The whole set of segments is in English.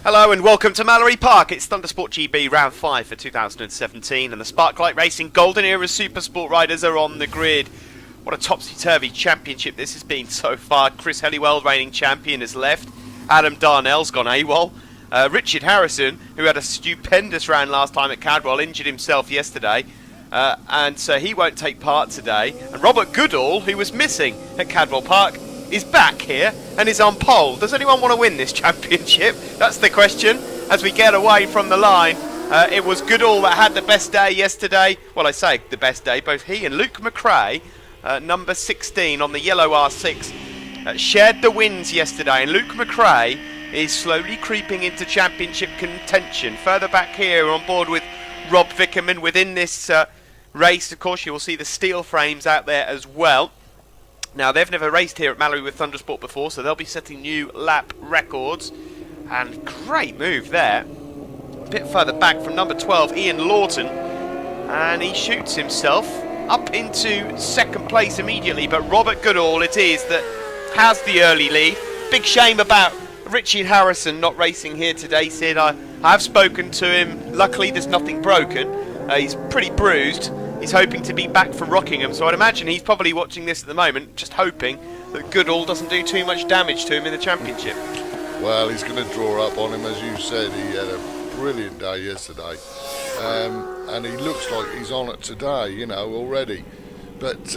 Hello and welcome to Mallory Park. It's Thundersport GB Round 5 for 2017 and the Sparklight Racing Golden Era Supersport riders are on the grid. What a topsy-turvy championship this has been so far. Chris Helliwell, reigning champion, has left. Adam Darnell's gone AWOL. Richard Harrison, who had a stupendous round last time at Cadwell, injured himself yesterday. And so he won't take part today. And Robert Goodall, who was missing at Cadwell Park, is back here and is on pole. Does anyone want to win this championship? That's the question. As we get away from the line, it was Goodall that had the best day yesterday. Well, I say the best day. Both he and Luke McRae, number 16 on the yellow R6, shared the wins yesterday. And Luke McRae is slowly creeping into championship contention. Further back here, on board with Rob Vickerman within this race. Of course, you will see the steel frames out there as well. Now, they've never raced here at Mallory with Thundersport before, so they'll be setting new lap records. And great move there. A bit further back from number 12, Ian Lawton. And he shoots himself up into second place immediately. But Robert Goodall it is that has the early lead. Big shame about Richard Harrison not racing here today, Sid. I have spoken to him. Luckily, there's nothing broken. He's pretty bruised. He's hoping to be back from Rockingham, so I'd imagine he's probably watching this at the moment, just hoping that Goodall doesn't do too much damage to him in the championship. Well, he's going to draw up on him, as you said. He had a brilliant day yesterday, and he looks like he's on it today, you know, already. But,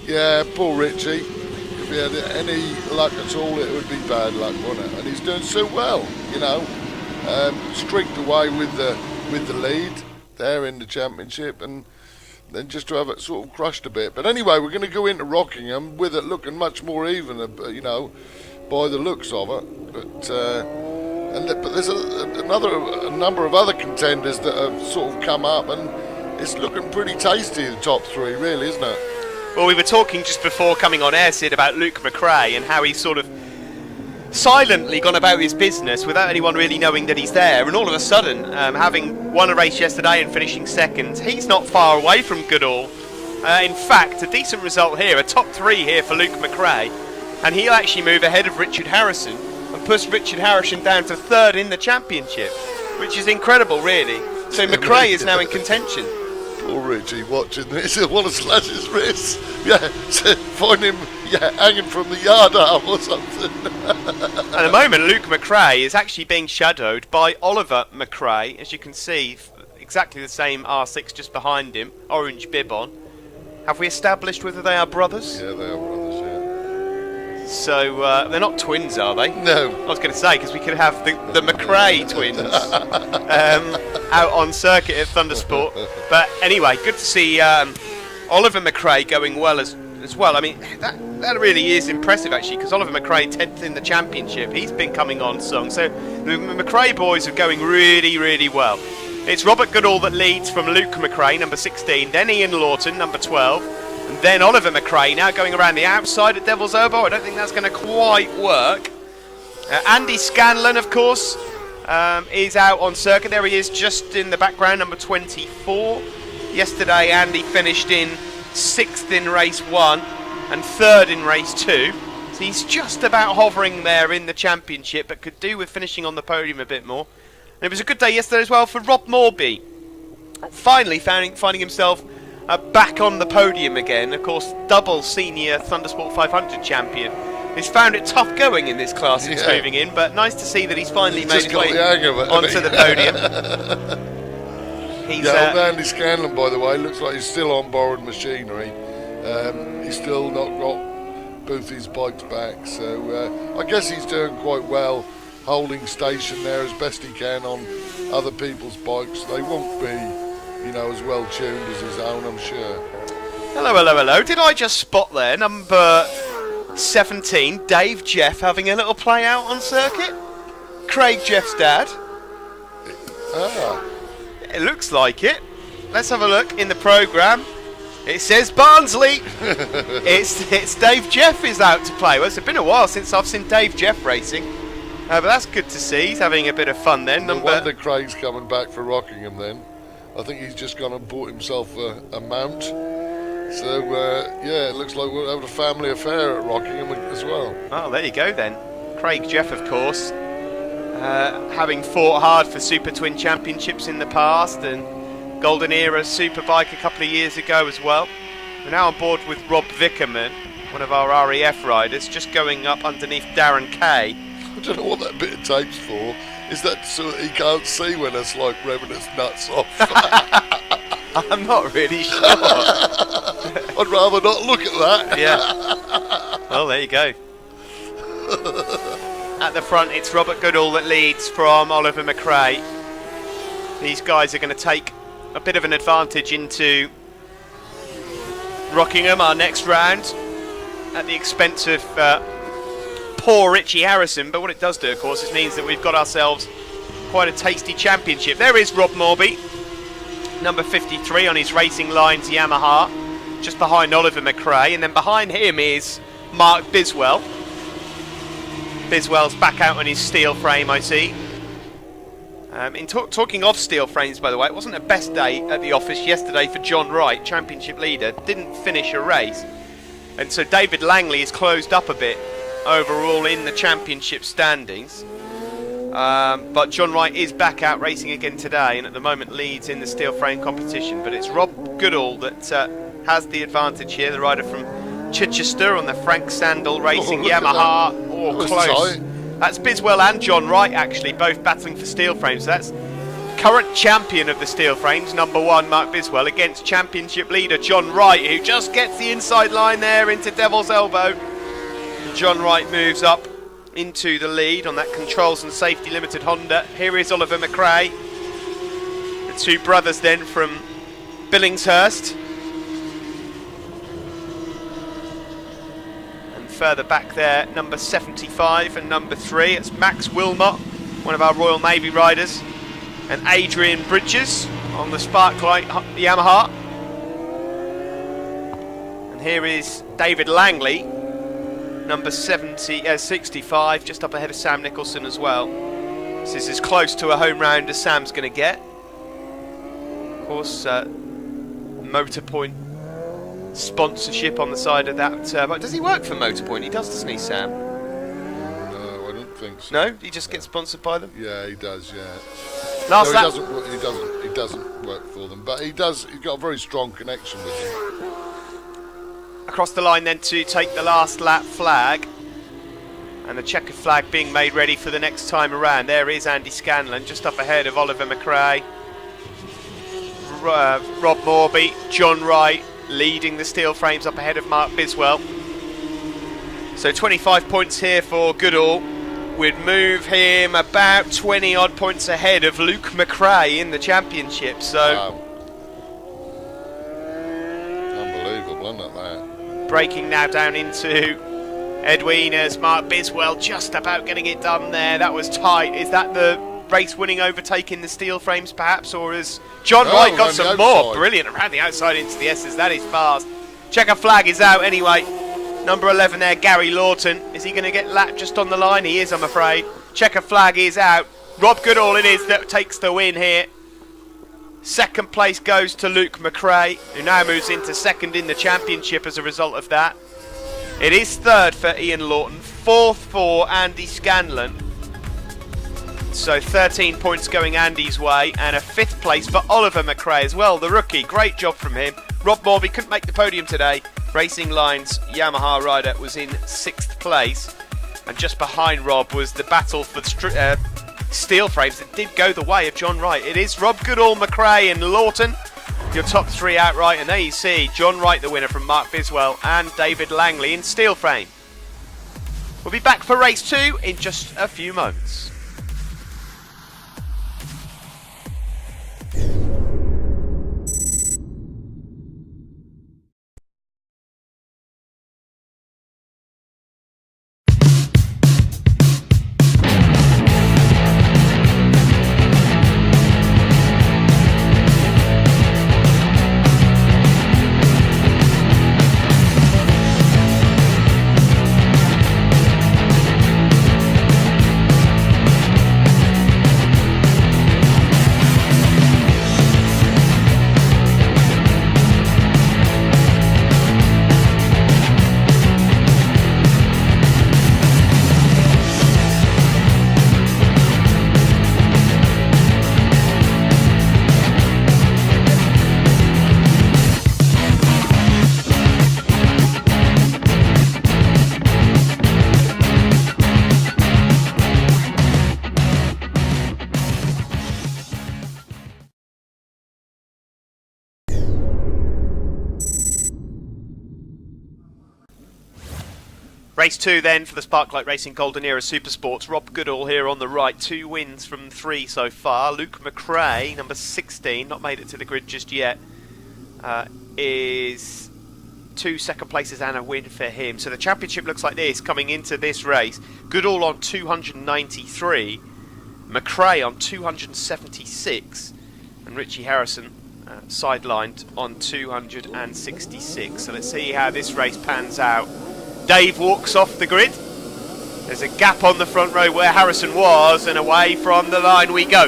yeah, poor Richie. If he had any luck at all, it would be bad luck, wouldn't it? And he's doing so well, you know. Streaked away with the lead there in the championship, and then just to have it sort of crushed a bit. But anyway, we're going to go into Rockingham with it looking much more even, you know, by the looks of it. But there's a number of other contenders that have sort of come up, and it's looking pretty tasty, the top three, really, isn't it? Well, we were talking just before coming on air, Sid, about Luke McRae and how he's sort of silently gone about his business without anyone really knowing that he's there, and all of a sudden, having won a race yesterday and finishing second, he's not far away from Goodall. In fact, a decent result here, a top three here for Luke McRae, and he'll actually move ahead of Richard Harrison and push Richard Harrison down to third in the championship, which is incredible, really. So McRae is now in contention. Poor Richie watching this, I want to slash his wrists. Yeah, find him hanging from the yard arm or something. At the moment, Luke McRae is actually being shadowed by Oliver McRae, as you can see, exactly the same R6 just behind him, orange bib on. Have we established whether they are brothers? Yeah, they are brothers, yeah. So, they're not twins, are they? No. I was going to say, because we could have the McRae twins out on circuit at Thundersport. But anyway, good to see Oliver McRae going well as well. I mean, that really is impressive, actually, because Oliver McRae 10th in the championship. He's been coming on strong. So the McRae boys are going really, really well. It's Robert Goodall that leads from Luke McRae, number 16, then Ian Lawton, number 12, and then Oliver McRae now going around the outside at Devil's Elbow. I don't think that's going to quite work. Andy Scanlon, of course, is out on circuit. There he is, just in the background, number 24. Yesterday, Andy finished in 6th in race 1 and 3rd in race 2. So he's just about hovering there in the championship, but could do with finishing on the podium a bit more. And it was a good day yesterday as well for Rob Morby. Finally finding himself back on the podium again. Of course, double senior Thundersport 500 champion. He's found it tough going in this class since moving in, but nice to see that he's finally made his way onto the podium. Old Andy Scanlon, by the way, looks like he's still on borrowed machinery. He's still not got both his bikes back, so I guess he's doing quite well, holding station there as best he can on other people's bikes. They won't be, you know, as well tuned as his own, I'm sure. Hello, hello, hello. Did I just spot there number 17, Dave Jeff, having a little play out on circuit? Craig Jeff's dad. It looks like it. Let's have a look in the programme. It says Barnsley. it's Dave Jeff is out to play. Well, it's been a while since I've seen Dave Jeff racing. But that's good to see. He's having a bit of fun then. No wonder Craig's coming back for Rockingham then. I think he's just gone and bought himself a mount. So, yeah, it looks like we'll have a family affair at Rockingham as well. Oh, there you go then. Craig Jeff, of course. having fought hard for Super Twin Championships in the past and Golden Era Superbike a couple of years ago as well. We're now on board with Rob Vickerman, one of our REF riders, just going up underneath Darren Kay. I don't know what that bit of tape's for. Is that so that he can't see when it's like revving his nuts off? I'm not really sure. I'd rather not look at that. Yeah. Well, there you go. At the front, it's Robert Goodall that leads from Oliver McRae. These guys are going to take a bit of an advantage into Rockingham, our next round, at the expense of poor Richie Harrison. But what it does do, of course, is means that we've got ourselves quite a tasty championship. There is Rob Morby, number 53 on his Racing Lines Yamaha, just behind Oliver McRae, and then behind him is Mark Biswell. Biswell's back out on his steel frame, I see. Talking of steel frames, by the way, it wasn't the best day at the office yesterday for John Wright, championship leader. Didn't finish a race. And so David Langley is closed up a bit overall in the championship standings. But John Wright is back out racing again today and at the moment leads in the steel frame competition. But it's Rob Goodall that has the advantage here, the rider from Chichester on the Frank Sandal Racing Yamaha. Oh, close. That's Biswell and John Wright actually, both battling for steel frames. So that's current champion of the steel frames, number 1 Mark Biswell, against championship leader John Wright, who just gets the inside line there into Devil's Elbow. John Wright moves up into the lead on that Controls and Safety Limited Honda. Here is Oliver McRae, the two brothers then from Billingshurst. Further back there, number 75 and number 3, it's Max Wilmot, one of our Royal Navy riders, and Adrian Bridges on the Sparklight Yamaha. And here is David Langley, number 65, just up ahead of Sam Nicholson as well. This is as close to a home round as Sam's going to get. Of course, Motorpoint sponsorship on the side of that. But does he work for Motorpoint? He does, doesn't he, Sam? No, I don't think so. No? He just gets sponsored by them? Yeah, he does, yeah. Last lap. He doesn't work for them, but he does. He's got a very strong connection with them. Across the line then to take the last lap flag. And the checkered flag being made ready for the next time around. There is Andy Scanlon, just up ahead of Oliver McRae. Rob Morby, John Wright, leading the steel frames up ahead of Mark Biswell. So 25 points here for Goodall. We'd move him about 20 odd points ahead of Luke McRae in the championship. So wow. Unbelievable, isn't it, that? Breaking now down into Edwin as Mark Biswell just about getting it done there. That was tight. Is that the race winning overtake in the steel frames perhaps, or has John Wright got some more? Brilliant around the outside into the S's. That is fast. Checker flag is out anyway. Number 11 there, Gary Lawton. Is he going to get lapped just on the line? He is, I'm afraid. Checker flag is out. Rob Goodall it is that takes the win here. Second place goes to Luke McRae, who now moves into second in the championship as a result of that. It is third for Ian Lawton, fourth for Andy Scanlon. So 13 points going Andy's way, and a fifth place for Oliver McRae as well, the rookie. Great job from him. Rob Morby couldn't make the podium today. Racing Lines Yamaha rider was in sixth place, and just behind Rob was the battle for steel frames that did go the way of John Wright. It is Rob Goodall, McRae and Lawton, your top three outright, and there you see John Wright the winner from Mark Biswell and David Langley in steel frame. We'll be back for race 2 in just a few moments. race 2 then for the Sparklight Racing Golden Era Supersports. Rob Goodall here on the right, 2 wins from 3 so far. Luke McRae, number 16, not made it to the grid just yet, is 2 second places and a win for him. So the championship looks like this coming into this race. Goodall on 293, McRae on 276, and Richie Harrison sidelined on 266. So let's see how this race pans out. Dave walks off the grid. There's a gap on the front row where Harrison was, and away from the line we go.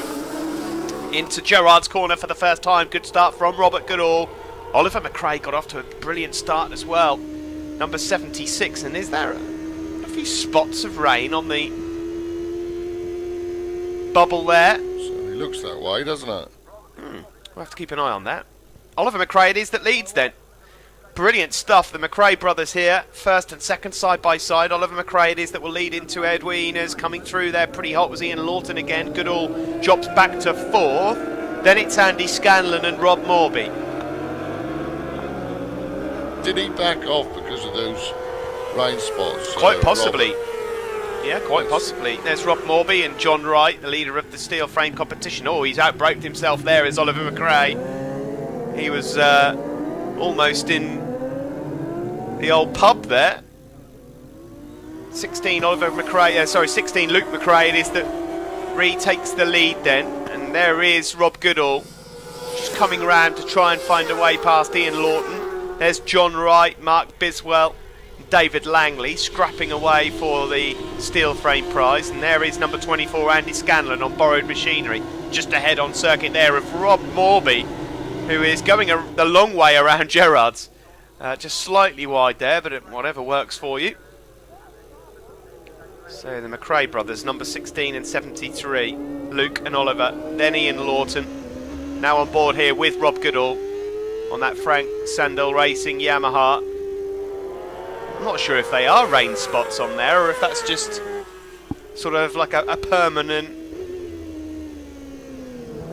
Into Gerard's corner for the first time. Good start from Robert Goodall. Oliver McRae got off to a brilliant start as well. Number 76. And is there a few spots of rain on the bubble there? Certainly looks that way, doesn't it? We'll have to keep an eye on that. Oliver McRae it is that leads then. Brilliant stuff. The McRae brothers here, first and second side by side. Oliver McRae it is that will lead into Edwina's. Coming through there pretty hot was Ian Lawton again. Goodall drops back to 4th. Then it's Andy Scanlon and Rob Morby. Did he back off because of those rain spots? Quite possibly. Robert? Yeah, quite possibly. There's Rob Morby and John Wright, the leader of the steel frame competition. Oh, he's outbraked himself there as Oliver McRae. He was almost in the old pub there. 16 Luke McRae it is that retakes the lead then. And there is Rob Goodall just coming around to try and find a way past Ian Lawton. There's John Wright, Mark Biswell, David Langley scrapping away for the steel frame prize. And there is number 24 Andy Scanlon on borrowed machinery. Just ahead on circuit there of Rob Morby, who is going the long way around Gerard's. Just slightly wide there, but whatever works for you. So the McRae brothers, number 16 and 73, Luke and Oliver, then Ian Lawton. Now on board here with Rob Goodall on that Frank Sandel Racing Yamaha. I'm not sure if they are rain spots on there or if that's just sort of like a permanent...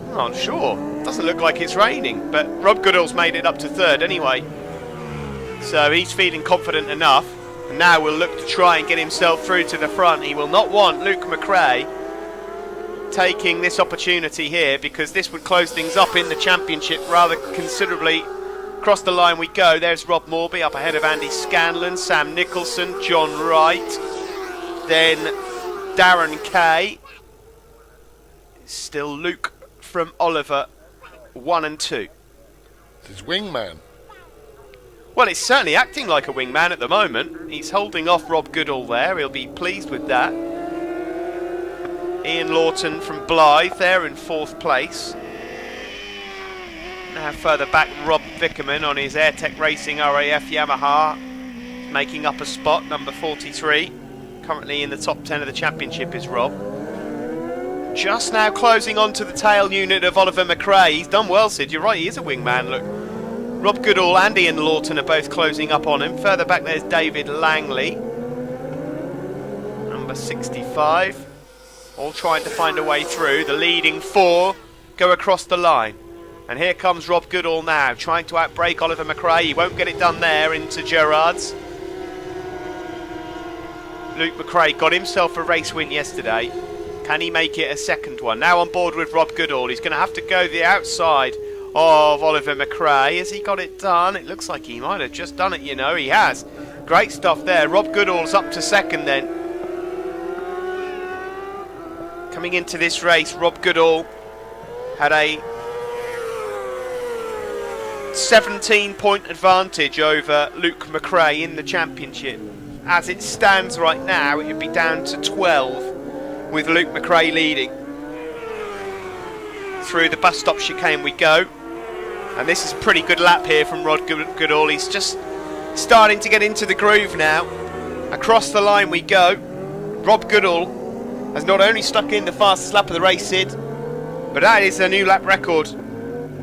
I'm not sure. Doesn't look like it's raining, but Rob Goodall's made it up to 3rd anyway. So he's feeling confident enough. And now we'll look to try and get himself through to the front. He will not want Luke McRae taking this opportunity here, because this would close things up in the championship rather considerably. Across the line we go. There's Rob Morby up ahead of Andy Scanlon, Sam Nicholson, John Wright, then Darren Kay. Still Luke from Oliver, 1 and 2. His wingman. Well, it's certainly acting like a wingman at the moment. He's holding off Rob Goodall there. He'll be pleased with that. Ian Lawton from Blythe there in 4th place. Now further back, Rob Vickerman on his Airtech Racing RAF Yamaha, making up a spot, number 43. Currently in the top 10 of the championship is Rob. Just now closing onto the tail unit of Oliver McRae. He's done well, Sid. You're right, he is a wingman, look. Rob Goodall and Ian Lawton are both closing up on him. Further back there's David Langley, number 65. All trying to find a way through. The leading 4 go across the line. And here comes Rob Goodall now, trying to outbrake Oliver McRae. He won't get it done there into Gerard's. Luke McRae got himself a race win yesterday. Can he make it a second one? Now on board with Rob Goodall. He's going to have to go the outside of Oliver McRae. Has he got it done? It looks like he might have just done it, you know. He has. Great stuff there. Rob Goodall's up to 2nd then. Coming into this race, Rob Goodall had a 17-point advantage over Luke McRae in the championship. As it stands right now, it would be down to 12 with Luke McRae leading. Through the bus stop chicane we go. And this is a pretty good lap here from Rod Goodall. He's just starting to get into the groove now. Across the line we go. Rob Goodall has not only stuck in the fastest lap of the race, Sid, but that is a new lap record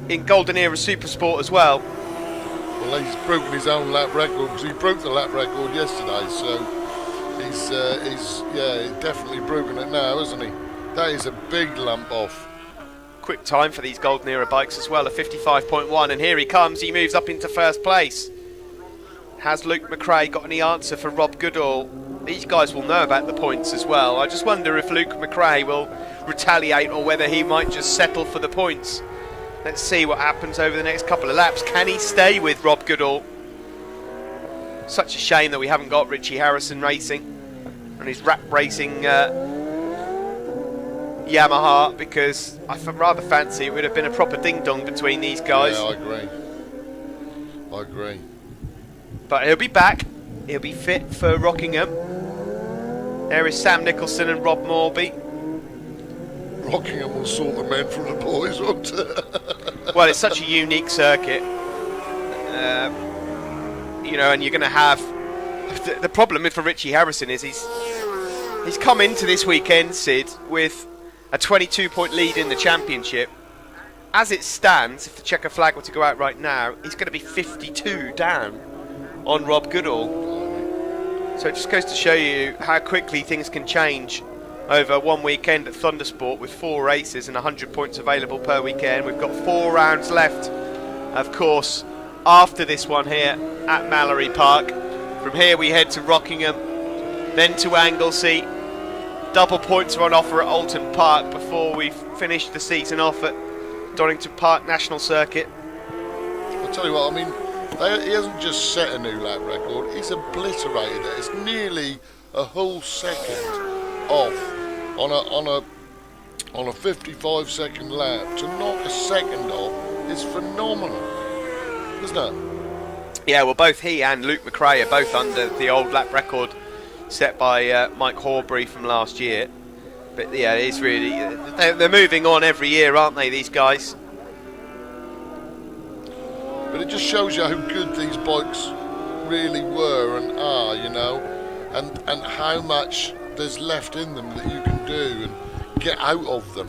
in Golden Era Supersport as well. Well, he's broken his own lap record because he broke the lap record yesterday, so he's definitely broken it now, isn't he? That is a big lump off. Quick time for these Golden Era bikes as well, a 55.1, and here he comes. He moves up into 1st place. Has Luke McRae got any answer for Rob Goodall? these guys will know about the points as well. I just wonder if Luke McRae will retaliate or whether he might just settle for the points. Let's see what happens over the next couple of laps. Can he stay with Rob Goodall? Such a shame that we haven't got Richie Harrison racing and his rap racing Yamaha, because I rather fancy it would have been a proper ding-dong between these guys. Yeah, I agree. But he'll be back. He'll be fit for Rockingham. There is Sam Nicholson and Rob Morby. Rockingham will sort the men from the boys, won't it? Well, it's such a unique circuit. You know, and you're going to have... The problem for Richie Harrison is he's come into this weekend, Sid, with a 22-point lead in the championship. As it stands, if the checker flag were to go out right now, he's going to be 52 down on Rob Goodall. So it just goes to show you how quickly things can change over one weekend at Thundersport with 4 races and 100 points available per weekend. We've got 4 rounds left, of course, after this one here at Mallory Park. From here we head to Rockingham, then to Anglesey. Double points are on offer at Alton Park before we finish the season off at Donington Park National Circuit. I'll tell you what, I mean, he hasn't just set a new lap record, he's obliterated it. It's nearly a whole second off on a 55-second lap. To knock a second off is phenomenal, isn't it? Yeah, well, both he and Luke McRae are both under the old lap record set by Mike Horbury from last year. But yeah, it is really... They're moving on every year, aren't they, these guys? But it just shows you how good these bikes really were and are, you know, and how much there's left in them that you can do and get out of them.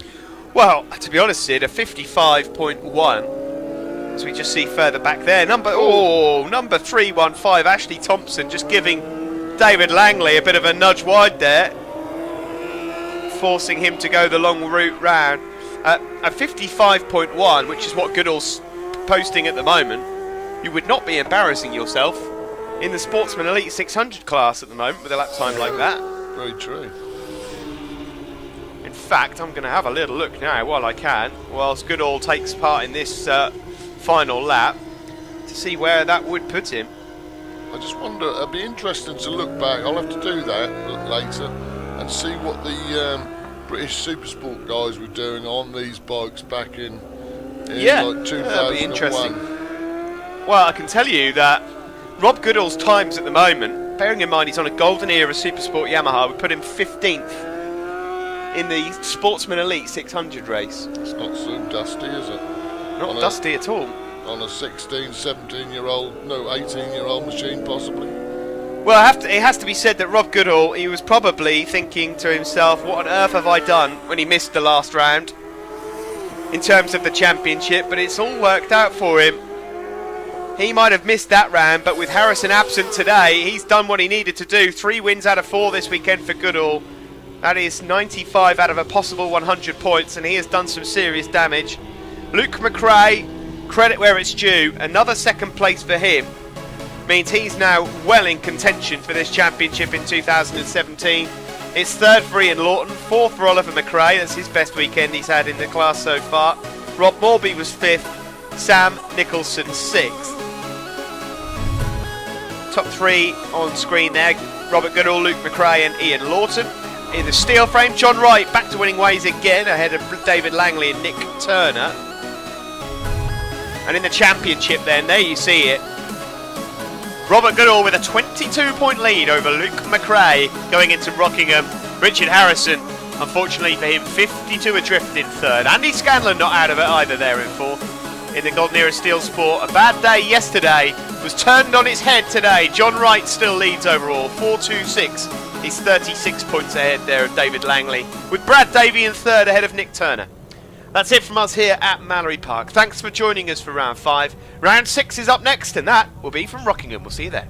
Well, to be honest, Sid, a 55.1, as we just see further back there. Number 315, Ashley Thompson, just giving David Langley a bit of a nudge wide there, forcing him to go the long route round. A 55.1, which is what Goodall's posting at the moment, you would not be embarrassing yourself in the Sportsman Elite 600 class at the moment with a lap time like that. Very true. In fact, I'm going to have a little look now while I can, whilst Goodall takes part in this final lap, to see where that would put him. I just wonder, it'd be interesting to look back. I'll have to do that later and see what the British Supersport guys were doing on these bikes back in like 2001. That'd be interesting. Well, I can tell you that Rob Goodall's times at the moment, bearing in mind he's on a golden era Supersport Yamaha, would put him 15th in the Sportsman Elite 600 race. It's not so dusty, is it? Not dusty at all. On a 16, 17-year-old, no, 18-year-old machine, possibly. Well, it has to be said that Rob Goodall, he was probably thinking to himself, what on earth have I done, when he missed the last round in terms of the championship, but it's all worked out for him. He might have missed that round, but with Harrison absent today, he's done what he needed to do. 3 wins out of 4 this weekend for Goodall. That is 95 out of a possible 100 points, and he has done some serious damage. Luke McRae, credit where it's due, another second place for him means he's now well in contention for this championship in 2017. It's 3rd for Ian Lawton, 4th for Oliver McRae, that's his best weekend he's had in the class so far. Rob Morby was 5th, Sam Nicholson 6th. Top 3 on screen there, Robert Goodall, Luke McRae and Ian Lawton. In the steel frame, John Wright back to winning ways again ahead of David Langley and Nick Turner. And in the championship then, there you see it. Robert Goodall with a 22-point lead over Luke McRae going into Rockingham. Richard Harrison, unfortunately for him, 52 adrift in 3rd. Andy Scanlon not out of it either there in 4th. In the Golden Era Steelsport, a bad day yesterday was turned on its head today. John Wright still leads overall, 4.26. He's 36 points ahead there of David Langley, with Brad Davey in 3rd ahead of Nick Turner. That's it from us here at Mallory Park. Thanks for joining us for round 5. Round 6 is up next, and that will be from Rockingham. We'll see you there.